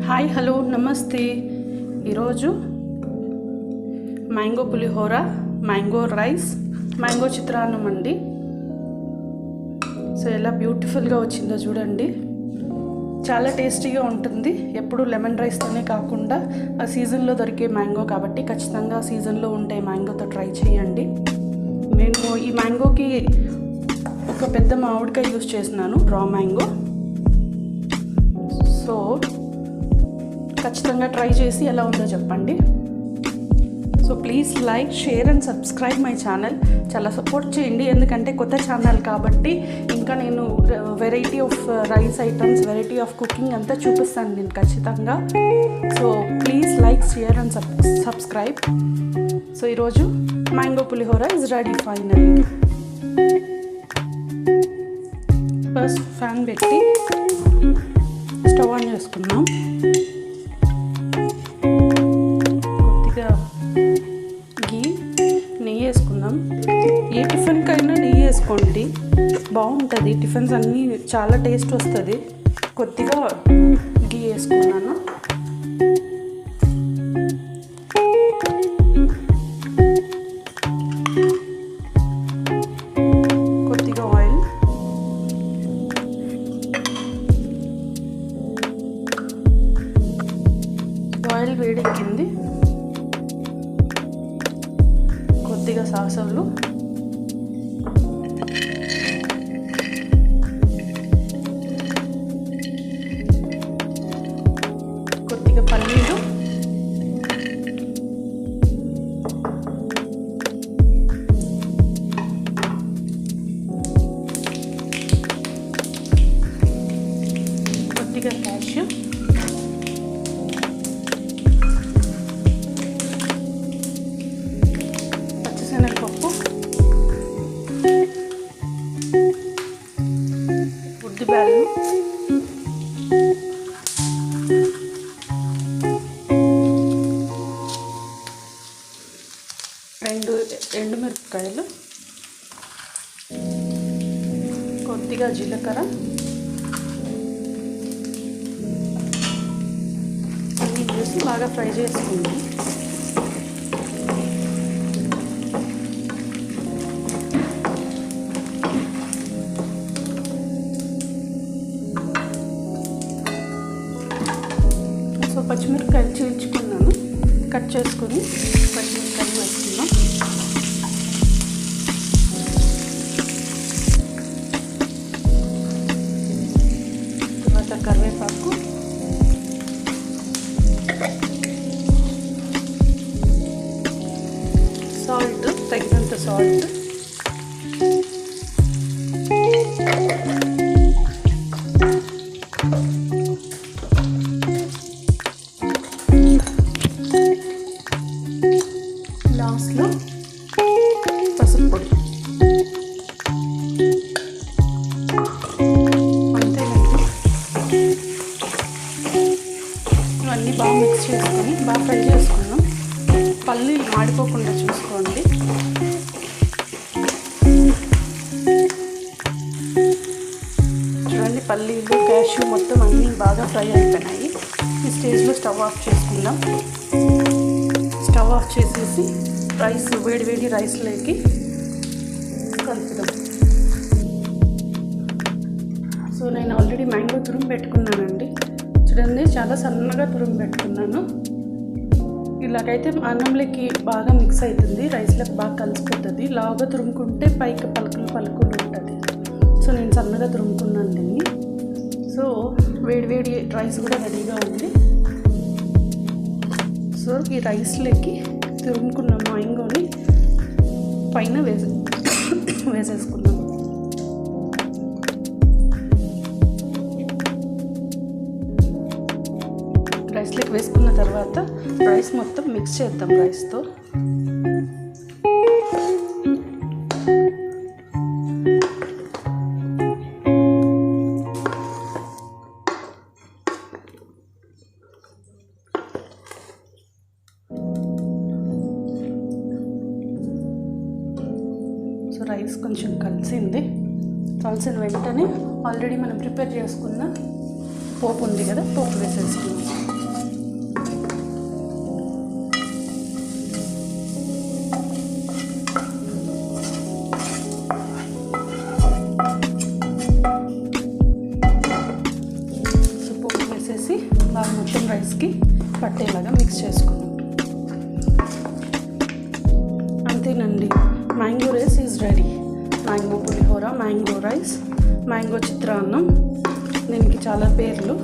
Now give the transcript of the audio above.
Hi hello నమస్తే. ఈరోజు mango పులిహోర, mango rice, mango చిత్రాన్నం అండి. సో ఎలా బ్యూటిఫుల్గా వచ్చిందో చూడండి. చాలా టేస్టీగా ఉంటుంది. ఎప్పుడు లెమన్ రైస్తోనే కాకుండా ఆ సీజన్లో దొరికే మ్యాంగో కాబట్టి ఖచ్చితంగా సీజన్లో ఉంటే మ్యాంగోతో ట్రై చేయండి. నేను ఈ మ్యాంగోకి ఒక పెద్ద మామిడికాయ యూస్ చేస్తున్నాను, రా మ్యాంగో. సో ఖచ్చితంగా ట్రై చేసి ఎలా ఉందో చెప్పండి. So please like, share and subscribe my channel. చాలా సపోర్ట్ చేయండి, ఎందుకంటే కొత్త ఛానల్ కాబట్టి ఇంకా నేను variety of rice items, variety of cooking అంతా చూపిస్తాను నేను ఖచ్చితంగా. So please like, share and subscribe. So ఈరోజు mango pulihora is ready final. First fan పెట్టి స్టవ్ ఆన్ చేసుకున్నాం. కొద్దిగా నెయ్యి వేసుకుందాం. ఏ టిఫిన్కైనా నెయ్యి వేసుకోండి, బాగుంటుంది. టిఫిన్స్ అన్నీ చాలా టేస్ట్ వస్తుంది. కొద్దిగా గీ వేసుకున్నాను. కొద్దిగా ఆయిల్, ఆయిల్ వేడెక్కింది. కొద్దిగా సాసలు, కొద్దిగా పల్లీలు, కొద్దిగా క్యాష్యూ, పచ్చిశనగపప్పు, ఉద్దిబ్యాలు, రెండు ఎండుమిరపకాయలు, కొద్దిగా జీలకర్ర, అన్నీ వేసి బాగా ఫ్రై చేసుకుందాం. సో పచ్చిమిరపకాయలు చీల్చుకున్నాను, కట్ చేసుకుని పచ్చిమిరపకాయలు వేసుకున్నాం. తర్వాత కరివేపాకు, సాల్ట్, తగినంత సాల్ట్, లాస్ట్లో పసుపు పొడి. అంతేనండి. ఇవన్నీ బాగా మిక్స్ చేసుకొని బాగా ఫ్రై చేసుకున్నాం. పల్లీలు మాడిపోకుండా చూసుకోండి. చూడండి, పల్లీలు, క్యాష్యూ మొత్తం అన్నీ బాగా ఫ్రై అయిపోయినాయి. ఈ స్టేజ్లో స్టవ్ ఆఫ్ చేసుకుందాం. స్టవ్ ఆఫ్ చేసేసి రైస్, వేడి వేడి రైస్లోకి కలుపుదాం. సో నేను ఆల్రెడీ మ్యాంగో తురుము పెట్టుకున్నానండి. చూడండి, చాలా సన్నగా తురుము పెట్టుకున్నాను. ఇలాగైతే అన్నంలోకి బాగా మిక్స్ అవుతుంది, రైస్లోకి బాగా కలిసిపోతుంది. లావుగా తురుముకుంటే పైకి పలుకులు పలుకులు ఉంటుంది. సో నేను సన్నగా తురుముకున్నాను దీన్ని. సో వేడి వేడి రైస్ కూడా రెడీగా ఉంది. సో ఈ రైస్లోకి తురుముకున్న మ్యాంగోని పైన వేసేసుకున్నాం. రైస్లోకి వేసుకున్న తర్వాత రైస్ మొత్తం మిక్స్ చేద్దాం రైస్తో. సో రైస్ కొంచెం కలిసింది. కలిసిన వెంటనే ఆల్రెడీ మనం ప్రిపేర్ చేసుకున్న పోపు ఉంది కదా, పోపు వేసేసుకున్నాం. వేసేసి బాగా మొత్తం రైస్కి పట్టేలాగా మిక్స్ చేసుకున్నాం. అంతేనండి, mango rice is ready. Mango pulihora, mango rice, mango చిత్రాన్నం, దీనికి చాలా పేర్లు.